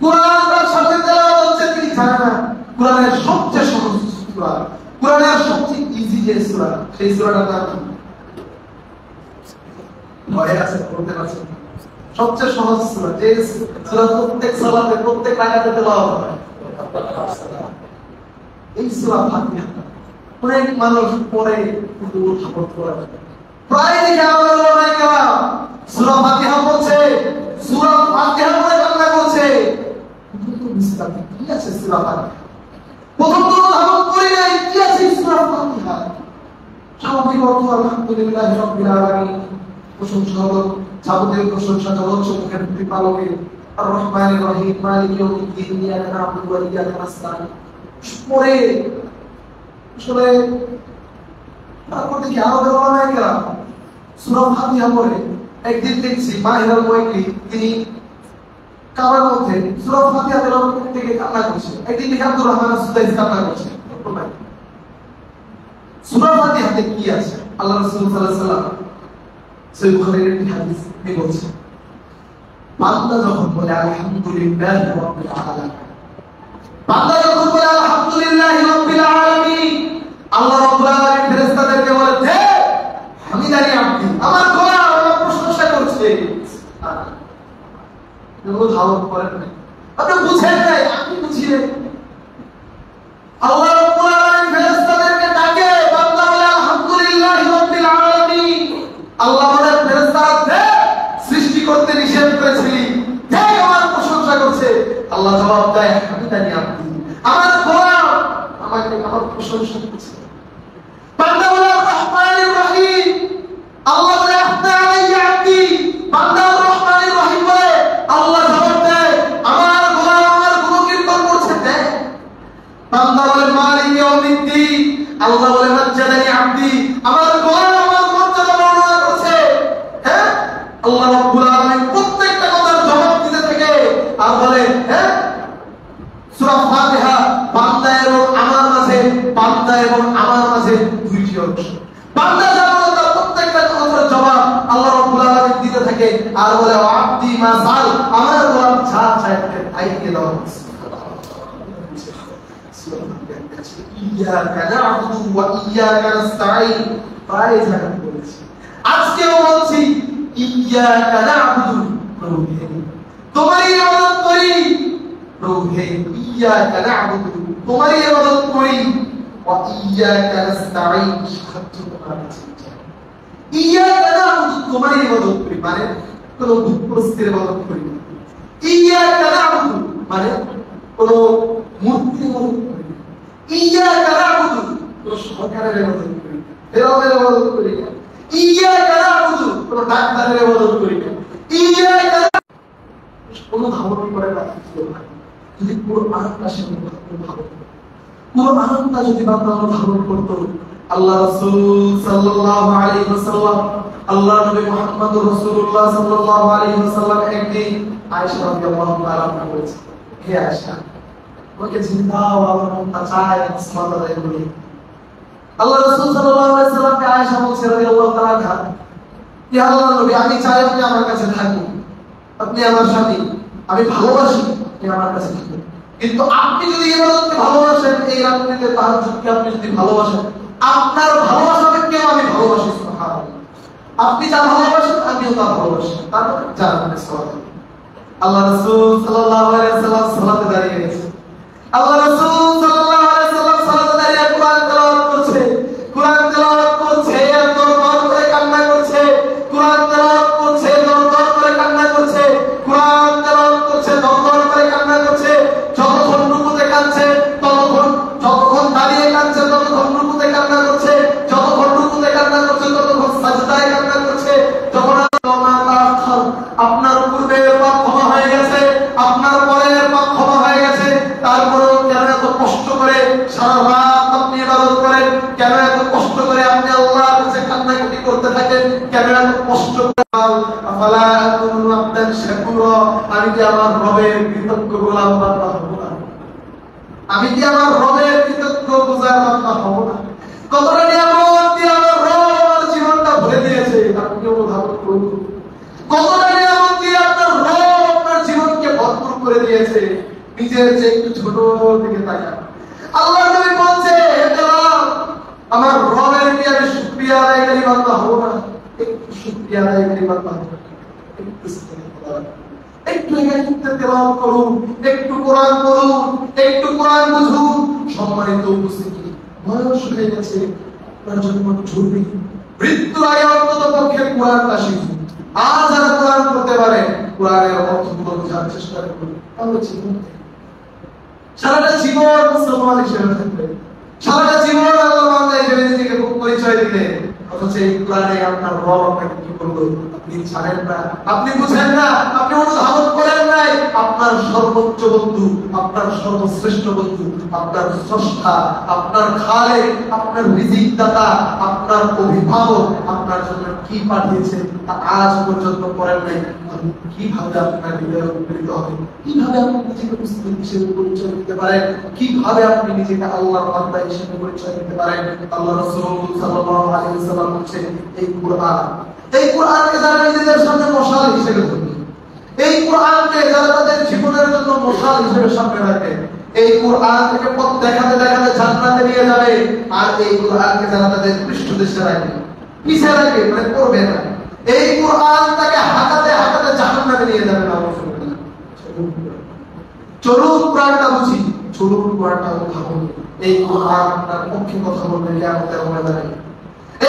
কোরআন তার সাথে তেলাওয়াত হচ্ছে, তিনি জানে না কোরআনের সবচেয়ে সহজ সূরা, কোরআনের সবচেয়ে ইজি যে সূরা, সেই সূরাটার নাম কি? ভয় আছে বলতে পারছেন? সবচেয়ে সহজ সূরা, যে সূরা প্রত্যেক সালাতে প্রত্যেক রাকাতে তেলাওয়াত হয়, এই সূরা ফাতিহা। অনেক মানুষ পড়ে কিন্তু উঠাপড় করে না। প্রায় দেখে আমাদের ওলামায়ে সূরা ফাতিহা পড়ছে, সূরা ফাতিহা পড়ে কান্না করছে। কি আছে সূরা ফাতিহা? প্রথম তো ধারণ করি নাই, কি আছে সূরা ফাতিহা? স্বাভাবিক অর্থ আলহামদুলিল্লাহি রাব্বিল আলামিন, প্রশংসা হলো, যাবতীয় প্রশংসা জগৎ সমূহের প্রতিপালকের, আর রহমানির রহিম, মালিক ইয়াউমিদ্দিন, ইয়াকা না'বুদু ওয়া ইয়াকা নাস্তাঈন। পরে আসলে তারপর দেখি আমাদের ওলামায়ে কেরাম সূরা ফাতিহা পড়ে। একদিন দেখছি মাহিরুল মুয়াক্কিল তিনি কাবার মধ্যে সূরা ফাতিহা তেলাওয়াত করতে গিয়ে কান্না করছে। একদিন দেখি আব্দুর রহমান সুদাইস কান্না করছে। সূরা ফাতিহাতে কি আছে? আল্লাহ রাসূল সাল্লাল্লাহু আলাইহি ওয়াসাল্লাম সহিহ বুখারীর একটি হাদিস তিনি বলছেন, বান্দা যখন বলে আলহামদুলিল্লাহি রাব্বিল আলামিন, বান্দা যখন বলে আলহামদুলিল্লাহি রাব্বিল আলামিন, আল্লাহ রাব্বুল আলামিন ফেরেশতাদেরকে বলে, হে হামিদানি আব্দি, আমার গোলাম আমার প্রশংসা করছে। এগুলো ধারণ করেন না, আপনি বুঝেন নাই, আমি বুঝিয়ে। আল্লাহ রাব্বুল আলামিন ফেরেশতাদেরকে ডাকে, বান্দা বলে আলহামদুলিল্লাহি রাব্বিল আলামিন, আল্লাহ বলে ফেরেশতারা সৃষ্টি করতে নিষেধ করেছিলি, হে আমার প্রশংসা করছে। আল্লাহ জবাব দেয়, হামিদানি আব্দি, আমার গোলাম আমাকে আমার প্রশংসা করছে। বান্দা বলে রহমানির রহিম, আল্লাহ বলে আফনা আলাইয়া আব্দি, বান্দা রহমানির রহিম বলে আল্লাহ জবাব দেয়, আমার গোলাম আমার গুণকীর্তন করছে। দেয় বান্দা বলে মালিক ইয়াউমিদ্দিন, আল্লাহ বলে মাজ্জাদানি আব্দি, আমার গোলাম আমার মর্যাদা বর্ণনা করছে। হ্যাঁ, আল্লাহ রাব্বুল আলামিন প্রত্যেকটা কথার জবাব দিতে থাকে আর বলে, হ্যাঁ সূরা ফাতিহা বান্দা এবং আমার মাঝে, বান্দা এবং আমার মাঝে দুইটি অংশ। বান্দা যা বলে তার প্রত্যেকটা কথার জবাব আল্লাহ রাব্বুল আলামিন দিতে থাকে আর বলে, আব্দি মা সাল, আমার গোলাম যা চায় তাই দিয়ে দাও। ইয়াকা না'বুদু ওয়া ইয়াকা নাস্তাঈন, প্রায় জায়গা বলেছি, আজকেও বলছি, ইয়াকা না'বুদু, প্রভু হে তোমারই ইবাদত করি, প্রভু হে ইয়াকা না'বুদু তোমারই ইবাদত করি, ওয়া ইয়াকা নাস্তাঈন সাহায্য তোমার কাছে চাই। ইয়াকা না'বুদু তোমারই ইবাদত করি মানে কোনো বুতপ্রস্তের ইবাদত করি না। ইয়াকা না'বুদু মানে কোনো মূর্তির ইবাদত করি না। ইয়াকা না'বুদু কোনো সরকারের ইবাদত করি না, ফেরাউনের ইবাদত করি না। ইয়াকা না'বুদু কোনো ডাক্তারের ইবাদত করি না। ইয়াকা কোনো ধারণ করে না। যদি পুরো আনন্দটা সে পুরো আনন্দটা যদি বান্দা ধারণ করতো, আল্লাহ রাসূল সাল্লাল্লাহু আলাইহি ওয়াসাল্লাম, আল্লাহ নবী মুহাম্মদুর রাসূলুল্লাহ সাল্লাল্লাহু আলাইহি ওয়াসাল্লাম একদিন আয়েশা রাদিয়াল্লাহু তাআলা বলেছে, হে আয়েশা, আমাকে জিন্দাও, আমার মনটা চায় আসমান আদায় করি। আল্লাহ রাসূল সাল্লাল্লাহু আলাইহি ওয়াসাল্লামকে আয়েশা বলছে রাদিয়াল্লাহু তাআলা আনহা, ইয়া আল্লাহর নবী, আমি চাই আপনি আমার কাছে থাকুন, আপনি আমার স্বামী, আমি ভালোবাসি আপনি আমার কাছে থাকুন, কিন্তু আপনি যদি ইবাদতকে ভালোবাসেন, এই রাত্রিতে তাহাজ্জুদকে আপনি যদি ভালোবাসেন, আপনার ভালোবাসাকে কেউ আমি ভালোবাসি। সুবহানাল্লাহ, আপনি যা ভালোবাসেন আমিও তা ভালোবাসি। তারপরে জান্নাতে সালাত। আল্লাহ রাসূল সাল্লাল্লাহু আলাইহি ওয়াসাল্লাম সালাতে দাঁড়িয়ে গেছে। আল্লাহ রাসূল সাল্লাল্লাহু আলাইহি ওয়াসাল্লাম সালাতে দাঁড়িয়ে কোরআন তেলাওয়াত করছে, কোরআন তেলাওয়াত করছে, দরদর করে কান্না করছে, কোরআন তেলাওয়াত করছে, দরদর করে কান্না করছে, কোরআন তেলাওয়াত করছে, দরদর করে কান্না করছে। যতক্ষণ রুকুতে কাঁদছে ততক্ষণ, যতক্ষণ দাঁড়িয়ে কাঁদছে ততক্ষণ রুকুতে কান্না করছে, যতক্ষণ রুকুতে কান্না করছে ততক্ষণ সাজদায় কান্না করছে। যখন আপনার পূর্বের পাপ ক্ষমা হয়ে গেছে, আপনার পরের পাপ ক্ষমা হয়ে গেছে, তারপরেও কেন এত কষ্ট করে সারা রাত আপনি ইবাদত করেন? কেন এত কষ্ট করে আপনি আল্লাহর কাছে কান্নাকাটি করতে থাকেন? কেন এত কষ্ট করে? আফালা আকুনু আবদান শাকুরা, আমি কি আমার রবের কৃতজ্ঞ গোলাম বান্দা হব না? আমি কি আমার রবের কৃতজ্ঞ গুজার বান্দা হব না? দিয়েছে, নিজের যে একটু ছোট দিকে তাকান। আল্লাহ নবী বলছে, হে বেলাল, আমার রবের কি আমি শুকরিয়া আদায়কারী বান্দা হব না? একটু শুকরিয়া আদায়কারী বান্দা হব, একটু একটু এখানে তেলাওয়াত করুন, একটু কোরআন পড়ুন, একটু কোরআন বুঝুন। সম্মানিত উপস্থিতি, বয়স হয়ে গেছে, আপনার জন্য জরুরি মৃত্যুর আগে অন্তত পক্ষে কোরআনটা শিখুন। আর যারা কোরআন পড়তে পারে, কোরআনের অর্থগুলো বোঝার চেষ্টা করুন। তাহলে জীবন সারাটা জীবন মুসলমান হিসেবে থাকবে, সারাটা জীবন আল্লাহ বান্দা হিসেবে নিজেকে পরিচয় দিবে। অথচ এই কোরআনে আপনার রব আপনাকে কি করলো আপনি জানেন না, আপনি বুঝেন না, আপনি অনুধাবন করেন নাই। আপনার সর্বোচ্চ বন্ধু, আপনার সর্বশ্রেষ্ঠ বন্ধু, আপনার স্রষ্টা, আপনার খালেক, আপনার রিজিক দাতা, আপনার অভিভাবক আপনার জন্য কি পাঠিয়েছে তা আজ পর্যন্ত করেন নাই। কিভাবে আপনার হৃদয় উপকৃত হবে, কিভাবে আপনি নিজেকে মুসলিম হিসেবে পরিচয় দিতে পারেন, কিভাবে আপনি নিজেকে আল্লাহর বান্দা হিসেবে পরিচয় দিতে পারেন? আল্লাহ রাসূল সাল্লাল্লাহু আলাইহি ওয়াসাল্লাম বলেছেন, এই কোরআনকে যারা নিজেদের সামনে মশাল হিসেবে ধরবে, এই কোরআনকে যারা তাদের জীবনের জন্য মশাল হিসেবে সামনে রাখে, এই কোরআন থেকে পথ দেখাতে দেখাতে জান্নাতে নিয়ে যাবে। আর এই কোরআনকে যারা তাদের পৃষ্ঠদেশে রাখে, পিছে রাখে, মানে করবে না, এই কোরআন তাকে হাঁটাতে হাঁটাতে জাহান্নামে নিয়ে যাবে। চলুন কোরআনটা বুঝি, চলুন কোরআনটা ভাবুন। এই কোরআন আপনার পক্ষে কথা বলবে কিয়ামতের ময়দানে,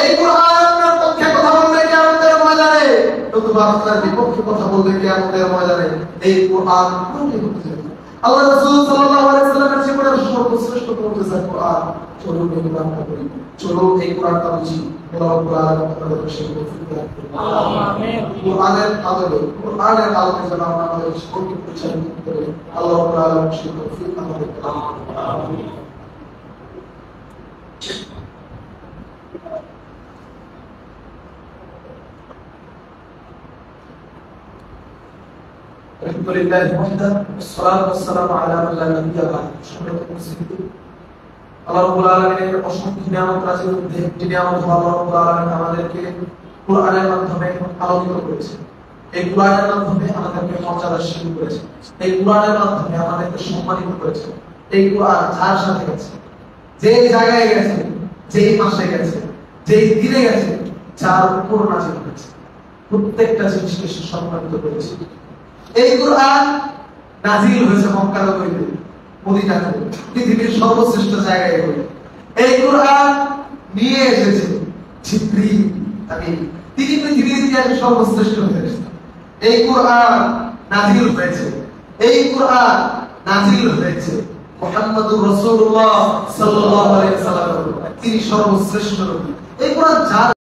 এই কোরআন আপনার পক্ষে কথা বলবে কিয়ামতের ময়দানে, নতুবা আপনার বিপক্ষে কথা বলবে কিয়ামতের ময়দানে। এই কোরআন কোনটি হতে যাবে? আল্লাহ রাসূল সাল্লাল্লাহু আলাইহি ওয়াসাল্লামের জীবনের সর্বশ্রেষ্ঠ মুজিজা কোরআন। চলুন এই কোরআনটা পড়ি, চলুন এই কোরআনটা বুঝি। আল্লাহ রাব্বুল আলামিন আমাদের সেই তৌফিক দান করুন। আমিন। কোরআনের আলোকে, কোরআনের আলোকে যেন আমরা আমাদের জীবনকে পরিচালিত করতে পারি। আল্লাহ রাব্বুল আলামিন সেই তৌফিক আমাদের দান করুন। আমিন। আলহামদুলিল্লাহ ওয়াহদা والصلاه والسلام على من لا نبي بعده। আল্লাহ রাব্বুল আলামিনের অসংখ্য নিয়ামত রাজির মধ্যে একটি নিয়ামত হলো আল্লাহ রাব্বুল আলামিন আমাদেরকে কোরআনের মাধ্যমে আলোকিত করেছেন। এই কোরআনের মাধ্যমে আমাদেরকে মর্যাদাশীল করেছেন, এই কোরআনের মাধ্যমে আমাদেরকে সম্মানিত করেছেন। এই কোরআন যার সাথে গেছে, যে জায়গায় গেছে, যেই মাসে গেছে, যেই দিনে গেছে, যার উপর নাযিল হয়েছে, প্রত্যেকটা জিনিসকে সে সম্মানিত করেছে। এই কোরআন নাযিল হয়েছে মক্কা নগরীতে, মদিনাতে, পৃথিবীর সর্বশ্রেষ্ঠ জায়গায়। এই কোরআন নিয়ে এসেছে জিবরিল আমিন, তিনি পৃথিবীর ইতিহাসে সর্বশ্রেষ্ঠ ফেরেশতা। এই কোরআন নাযিল হয়েছে, এই কোরআন নাযিল হয়েছে মুহাম্মদুর রাসূলুল্লাহ সাল্লাল্লাহু আলাইহি ওয়াসাল্লাম, তিনি সর্বশ্রেষ্ঠ নবী। এই কোরআন